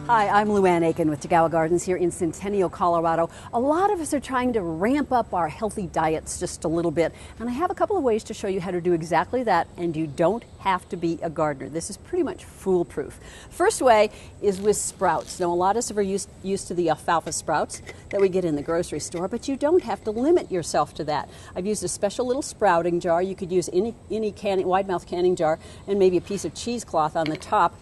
Hi, I'm Luan with Tagawas Gardens here in Centennial, Colorado. A lot of us are trying to ramp up our healthy diets just a little bit, and I have a couple of ways to show you how to do exactly that, and you don't have to be a gardener. This is pretty much foolproof. First way is with sprouts. Now, a lot of us are used to the alfalfa sprouts that we get in the grocery store, but you don't have to limit yourself to that. I've used a special little sprouting jar. You could use any canning, wide-mouth canning jar and maybe a piece of cheesecloth on the top.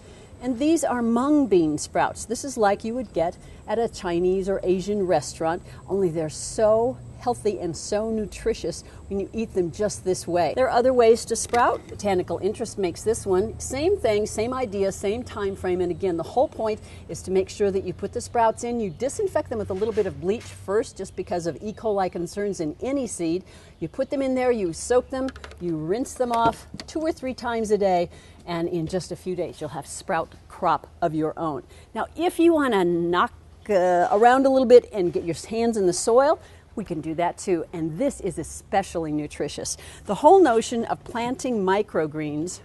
And these are mung bean sprouts. This is like you would get at a Chinese or Asian restaurant, only they're so healthy and so nutritious when you eat them just this way. There are other ways to sprout. Botanical interest makes this one. Same thing, same idea, same time frame. And again, the whole point is to make sure that you put the sprouts in. You disinfect them with a little bit of bleach first, just because of E. coli concerns in any seed. You put them in there, you soak them, you rinse them off 2 or 3 times a day, and in just a few days you'll have sprout crop of your own. Now, if you want to knock around a little bit and get your hands in the soil, we can do that too, and this is especially nutritious. The whole notion of planting microgreens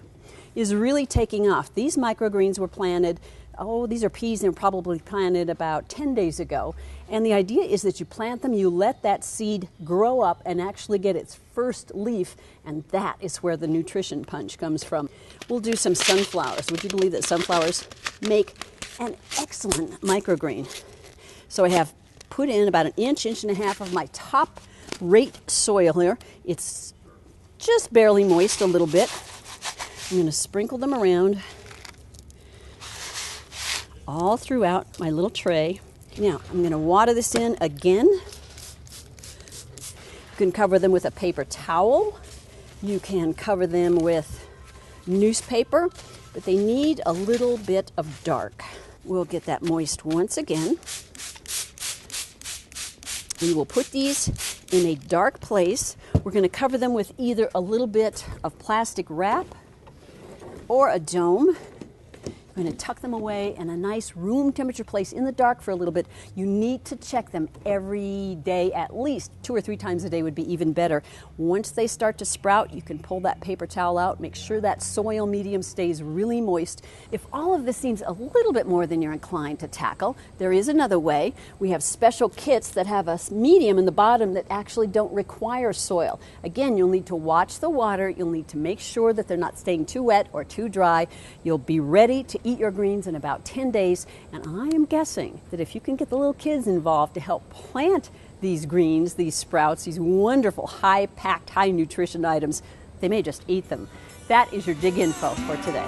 is really taking off. These microgreens were planted, these are peas, and were probably planted about 10 days ago. And the idea is that you plant them, you let that seed grow up and actually get its first leaf, and that is where the nutrition punch comes from. We'll do some sunflowers. Would you believe that sunflowers make an excellent microgreen? So I have put in about an inch and a half of my top rate soil here. It's just barely moist a little bit. I'm going to sprinkle them around all throughout my little tray. Now, I'm going to water this in again. You can cover them with a paper towel. You can cover them with newspaper, but they need a little bit of dark. We'll get that moist once again. We will put these in a dark place. We're going to cover them with either a little bit of plastic wrap or a dome. We're going to tuck them away in a nice room temperature place in the dark for a little bit. You need to check them every day, at least 2 or 3 times a day would be even better. Once they start to sprout, you can pull that paper towel out, make sure that soil medium stays really moist. If all of this seems a little bit more than you're inclined to tackle, there is another way. We have special kits that have a medium in the bottom that actually don't require soil. Again, you'll need to watch the water. You'll need to make sure that they're not staying too wet or too dry. You'll be ready to eat your greens in about 10 days, and I am guessing that if you can get the little kids involved to help plant these greens, these sprouts, these wonderful high-packed, high-nutrition items, they may just eat them. That is your dig info for today.